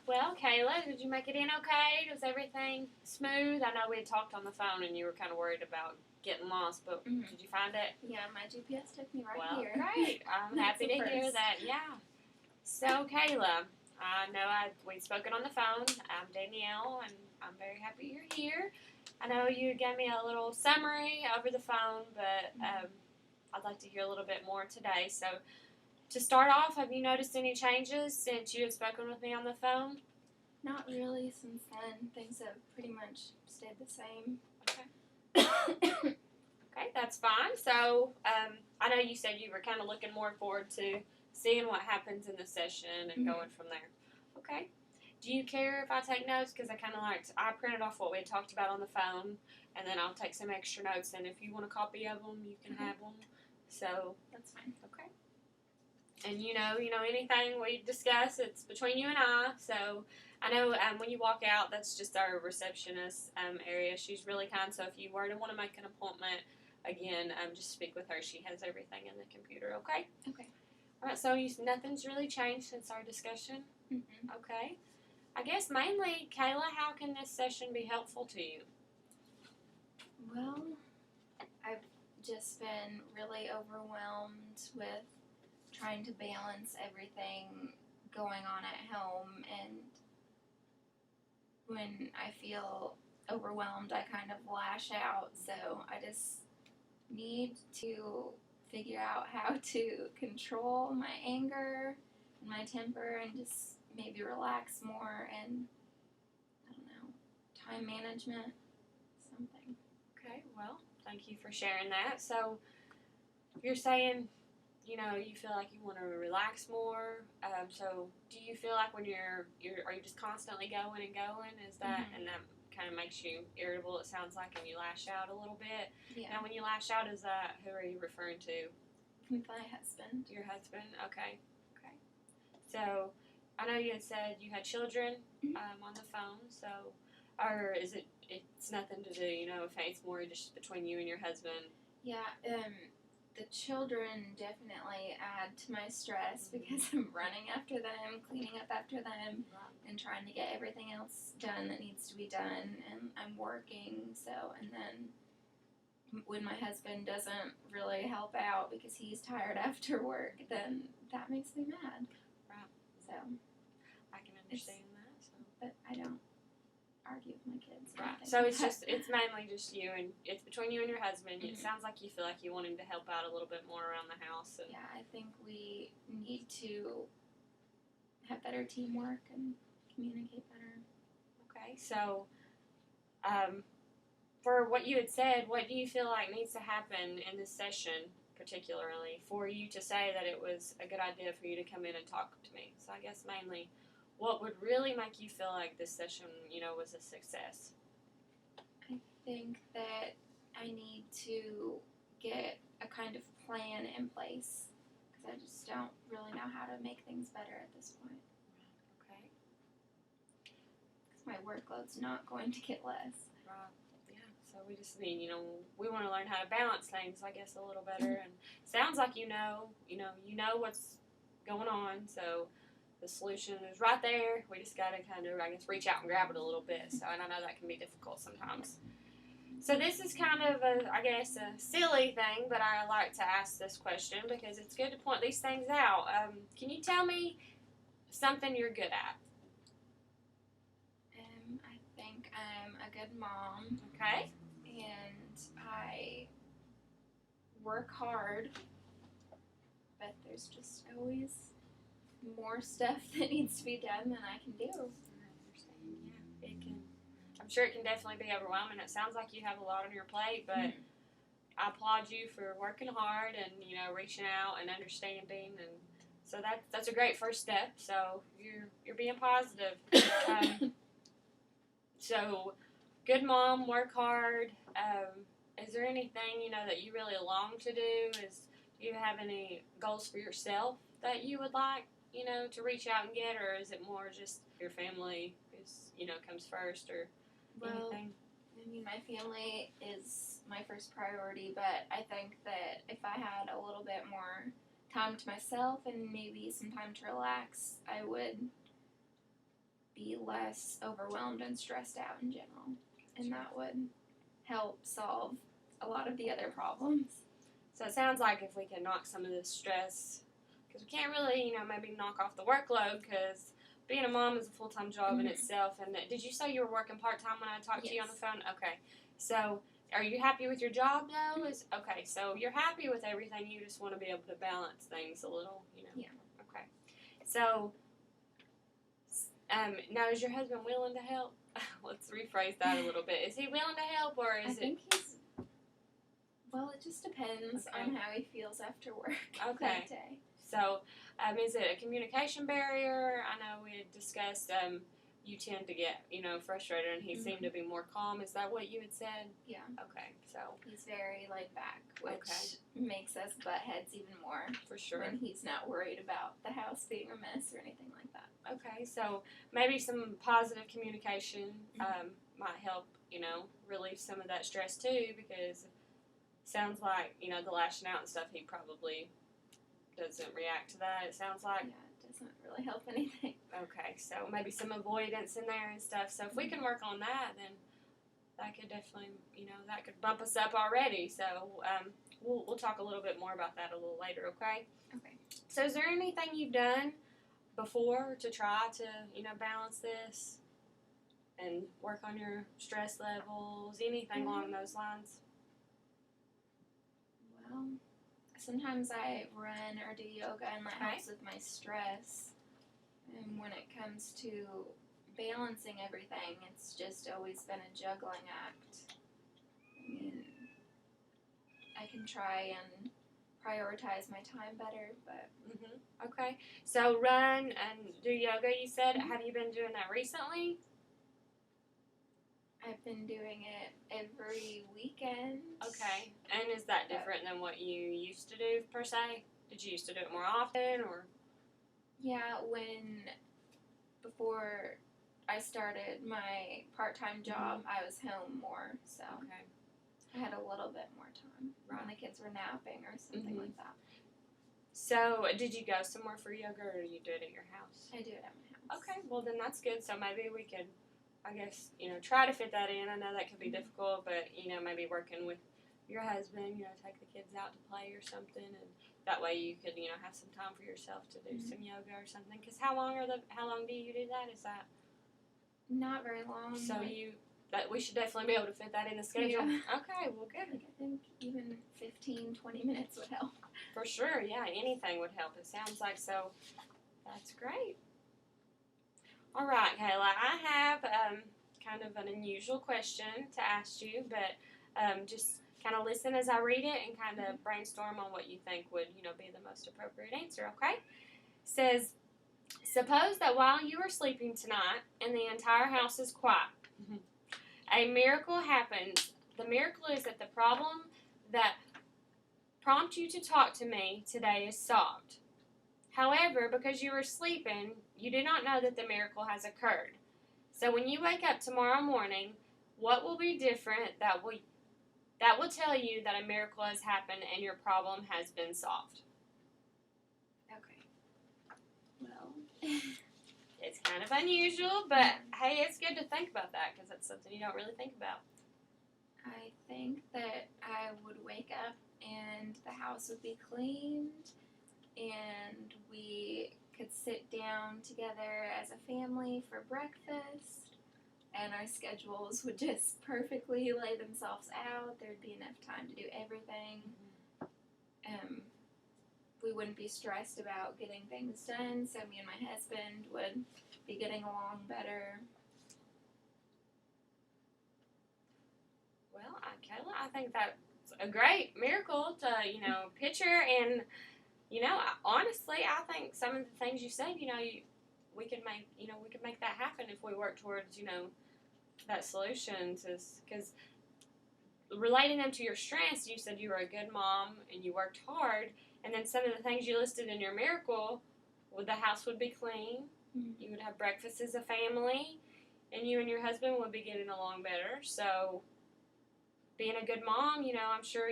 Well, Kayla, did you make it in okay? Was everything smooth? I know we had talked on the phone and you were kind of worried about getting lost, but did you find it? Yeah, my GPS took me right Well, here. great. I'm happy to hear that. Yeah. So, Kayla, I know we'd spoken on the phone. I'm Danielle, and I'm very happy you're here. I know you gave me a little summary over the phone, but I'd like to hear a little bit more today. So, to start off, have you noticed any changes since you had spoken with me on the phone? Not really since then. Things have pretty much stayed the same. Okay. Okay, that's fine. So, I know you said you were kind of looking more forward to seeing what happens in the session and going from there. Okay. Do you care if I take notes? Because I printed off what we had talked about on the phone, and then I'll take some extra notes. And if you want a copy of them, you can have them. So That's fine. Okay. And you know anything we discuss, it's between you and I. So I know when you walk out, that's just our receptionist area. She's really kind. So if you were to want to make an appointment, again, just speak with her. She has everything in the computer. Okay. Okay. All right. So nothing's really changed since our discussion. Mm-hmm. Okay. I guess mainly, Kayla, how can this session be helpful to you? Well, I've just been really overwhelmed with trying to balance everything going on at home, and when I feel overwhelmed, I kind of lash out. So I just need to figure out how to control my anger and my temper and just maybe relax more and, I don't know, time management, something. Okay, well, thank you for sharing that. So, you're saying, you feel like you want to relax more. So, do you feel like when are you just constantly going and going? Is that, and that kind of makes you irritable, it sounds like, and you lash out a little bit? Yeah. Now, when you lash out, who are you referring to? My husband. Your husband? Okay. Okay. So, I know you had said you had children on the phone, so, or is it's nothing to do, if it's more just between you and your husband? Yeah, the children definitely add to my stress because I'm running after them, cleaning up after them, and trying to get everything else done that needs to be done, and I'm working, and then when my husband doesn't really help out because he's tired after work, then that makes me mad. Right. So I can understand that. So. But I don't argue with my kids. Right. So it's mainly just you, and it's between you and your husband. It sounds like you feel like you want him to help out a little bit more around the house. And yeah, I think we need to have better teamwork and communicate better. Okay. So, for what you had said, what do you feel like needs to happen in this session, particularly, for you to say that it was a good idea for you to come in and talk to me? So I guess mainly, what would really make you feel like this session, was a success? I think that I need to get a kind of plan in place because I just don't really know how to make things better at this point. Okay. Because my workload's not going to get less. Right. Yeah. So we just need, we want to learn how to balance things, I guess, a little better. And sounds like you know what's going on. So the solution is right there. We just got to kind of, I guess, reach out and grab it a little bit. So, and I know that can be difficult sometimes. So this is kind of a silly thing, but I like to ask this question because it's good to point these things out. Can you tell me something you're good at? I think I'm a good mom. Okay. And I work hard, but there's just always more stuff that needs to be done than I can do. I understand. Yeah, it can. I'm sure it can definitely be overwhelming. It sounds like you have a lot on your plate, but I applaud you for working hard and reaching out and understanding, and so that's a great first step. So you're being positive. So good mom, work hard. Is there anything that you really long to do? Do you have any goals for yourself that you would like to reach out and get, or is it more just your family is comes first, or anything? I mean, my family is my first priority, but I think that if I had a little bit more time to myself and maybe some time to relax, I would be less overwhelmed and stressed out in general. And that would help solve a lot of the other problems. So it sounds like if we can knock some of this stress, because we can't really, maybe knock off the workload, because being a mom is a full-time job in itself. And did you say you were working part-time when I talked to you on the phone? Okay. So are you happy with your job, though? Okay, so you're happy with everything. You just want to be able to balance things a little, Yeah. Okay. So now, is your husband willing to help? Let's rephrase that a little bit. Is he willing to help, or is I think he's, well, it just depends on how he feels after work that day. So, is it a communication barrier? I know we had discussed you tend to get, frustrated, and he seemed to be more calm. Is that what you had said? Yeah. Okay, so. He's very laid back, which makes us butt heads even more. For sure. When he's not worried about the house being a mess or anything like that. Okay, so maybe some positive communication might help, relieve some of that stress too, because it sounds like, the lashing out and stuff, he probably doesn't react to that, it sounds like. Yeah, it doesn't really help anything. Okay, so maybe some avoidance in there and stuff. So if we can work on that, then that could definitely, that could bump us up already. So we'll talk a little bit more about that a little later, okay? Okay. So is there anything you've done before to try to, balance this and work on your stress levels, anything along those lines? Well, sometimes I run or do yoga, and that helps with my stress. And when it comes to balancing everything, it's just always been a juggling act. I mean, I can try and prioritize my time better, but... Okay. So run and do yoga, you said. Have you been doing that recently? I've been doing it every weekend. Okay. And is that different than what you used to do, per se? Did you used to do it more often, or? Yeah, before I started my part-time job, I was home more, so I had a little bit more time when the kids were napping or something like that. So, did you go somewhere for yoga, or do you do it at your house? I do it at my house. Okay, well then that's good. So maybe we could, I guess, try to fit that in. I know that can be difficult, but, maybe working with your husband, take the kids out to play or something, and that way you could, have some time for yourself to do some yoga or something. Because how long do you do that? Is that? Not very long. So we should definitely be able to fit that in the schedule. Yeah. Okay, well good. I think even 15, 20 minutes would help. For sure, yeah, anything would help. It sounds like so. That's great. All right, Kayla, I have kind of an unusual question to ask you, but just kind of listen as I read it and kind of brainstorm on what you think would, be the most appropriate answer, okay? It says, suppose that while you are sleeping tonight and the entire house is quiet, a miracle happens. The miracle is that the problem that prompted you to talk to me today is solved. However, because you were sleeping, you do not know that the miracle has occurred. So when you wake up tomorrow morning, what will be different that will tell you that a miracle has happened and your problem has been solved? Okay. Well... It's kind of unusual, but hey, it's good to think about that because it's something you don't really think about. I think that I would wake up and the house would be cleaned and we could sit down together as a family for breakfast and our schedules would just perfectly lay themselves out. There'd be enough time to do everything. We wouldn't be stressed about getting things done, so me and my husband would be getting along better. Well, Kayla, I think that's a great miracle to, picture, and, honestly, I think some of the things you said, we could make that happen if we work towards, that solution, because relating them to your strengths, you said you were a good mom and you worked hard. And then some of the things you listed in your miracle, the house would be clean, you would have breakfast as a family, and you and your husband would be getting along better. So, being a good mom, I'm sure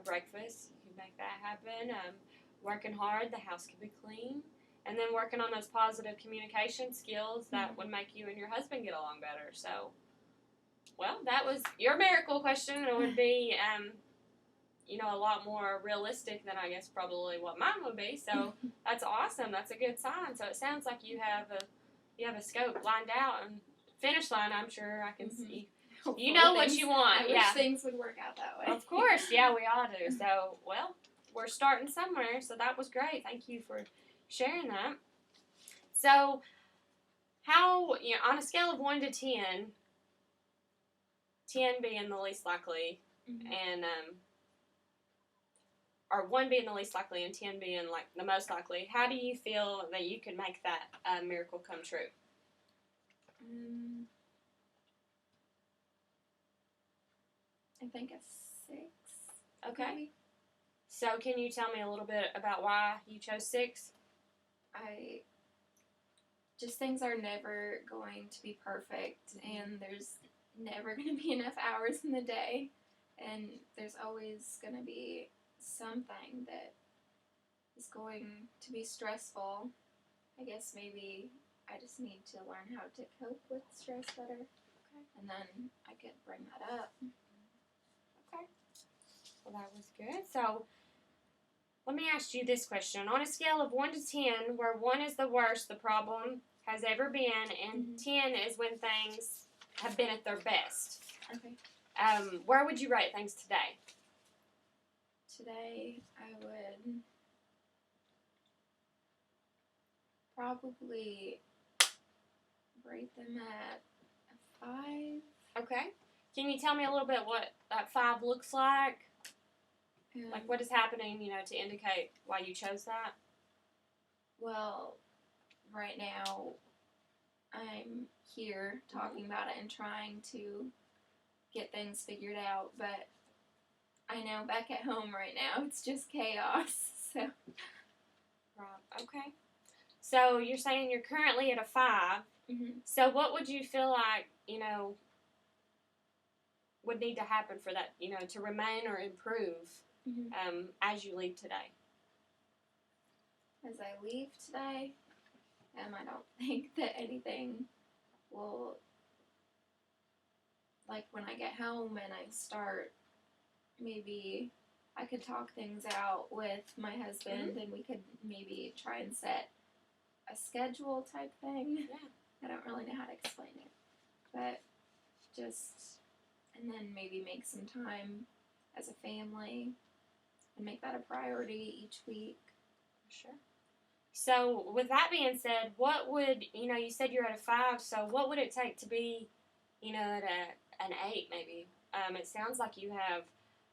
breakfast, you could make that happen. Working hard, the house could be clean. and then working on those positive communication skills that would make you and your husband get along better. So, well, that was your miracle question. It would be, a lot more realistic than I guess probably what mine would be. So that's awesome. That's a good sign. So it sounds like you have a scope lined out and finish line. I'm sure I can see. Hopefully You know what you want. I wish things would work out that way. Of course, yeah, we all do. So, well, we're starting somewhere. So that was great. Thank you for sharing that. So, how, on a scale of 1 to 10, 10 being the least likely, and or 1 being the least likely and 10 being like the most likely, how do you feel that you can make that miracle come true? I think a 6. Okay. Maybe. So can you tell me a little bit about why you chose 6? Things are never going to be perfect, and there's never going to be enough hours in the day, and there's always going to be something that is going to be stressful. I guess maybe I just need to learn how to cope with stress better. Okay. And then I could bring that up. Okay. Well, that was good. So let me ask you this question. On a scale of 1 to 10, where 1 is the worst the problem has ever been, and 10 is when things have been at their best. Okay. Where would you rate things today? Today, I would probably rate them at a 5. Okay. Can you tell me a little bit what that 5 looks like? Like what is happening, to indicate why you chose that? Well, right now, I'm here talking about it and trying to get things figured out, but I know back at home right now, it's just chaos, so. Right, okay. So you're saying you're currently at a 5. So what would you feel like, would need to happen for that, to remain or improve as you leave today? As I leave today, I don't think that anything will, like when I get home and I start, maybe I could talk things out with my husband and we could maybe try and set a schedule type thing. Yeah. I don't really know how to explain it, but and then maybe make some time as a family and make that a priority each week. Sure. So with that being said, what would, you said you're at a 5, so what would it take to be, at an 8 maybe? It sounds like you have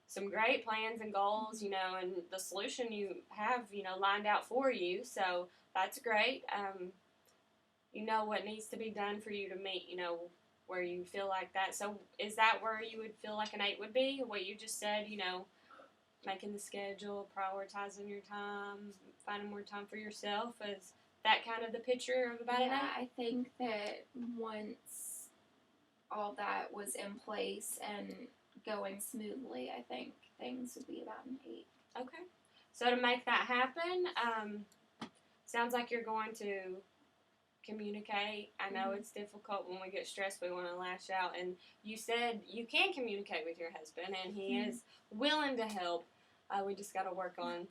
some great plans and goals, and the solution you have, lined out for you, so that's great. You know what needs to be done for you to meet, where you feel like that. So is that where you would feel like an 8 would be? What you just said, making the schedule, prioritizing your time, finding more time for yourself, is that kind of the picture of about an 8? I think that once all that was in place and going smoothly, I think things would be about an 8. Okay. So to make that happen, sounds like you're going to communicate. I know it's difficult when we get stressed, we want to lash out, and you said you can communicate with your husband and he is willing to help. We just got to work on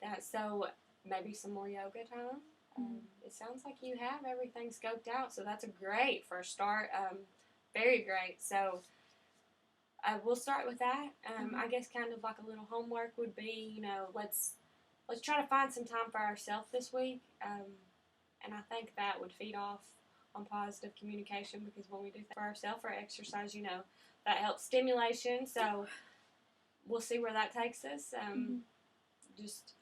that. So maybe some more yoga time. It sounds like you have everything scoped out, so that's a great first start. Very great. So we'll start with that. I guess kind of like a little homework would be, let's try to find some time for ourselves this week. And I think that would feed off on positive communication, because when we do that for ourselves or exercise, that helps stimulation. So we'll see where that takes us. Just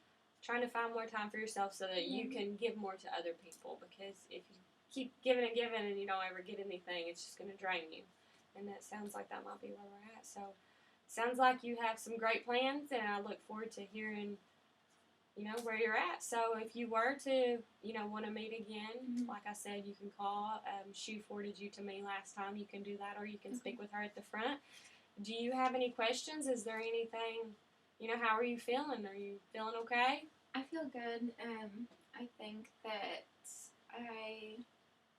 trying to find more time for yourself so that you can give more to other people, because if you keep giving and you don't ever get anything, it's just going to drain you. And that sounds like that might be where we're at. So sounds like you have some great plans, and I look forward to hearing where you're at. So if you were to, want to meet again, like I said, you can call. She forwarded you to me last time. You can do that, or you can speak with her at the front. Do you have any questions? Is there anything, how are you feeling? Are you feeling okay? I feel good. I think that I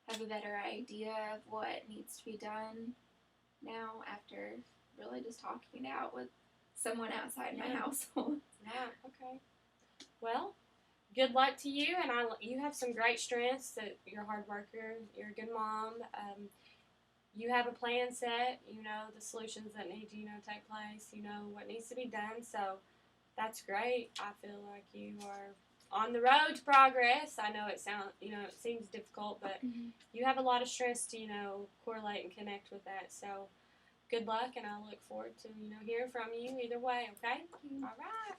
have a better idea of what needs to be done now after really just talking it out with someone outside my household. Yeah, okay. Well, good luck to you, and you have some great strengths. That you're a hard worker, you're a good mom. You have a plan set. You know the solutions that need to take place. You know what needs to be done. So that's great. I feel like you are on the road to progress. I know it seems difficult, but you have a lot of strengths to correlate and connect with that. So good luck, and I look forward to hearing from you either way. Okay. Thank you. All right.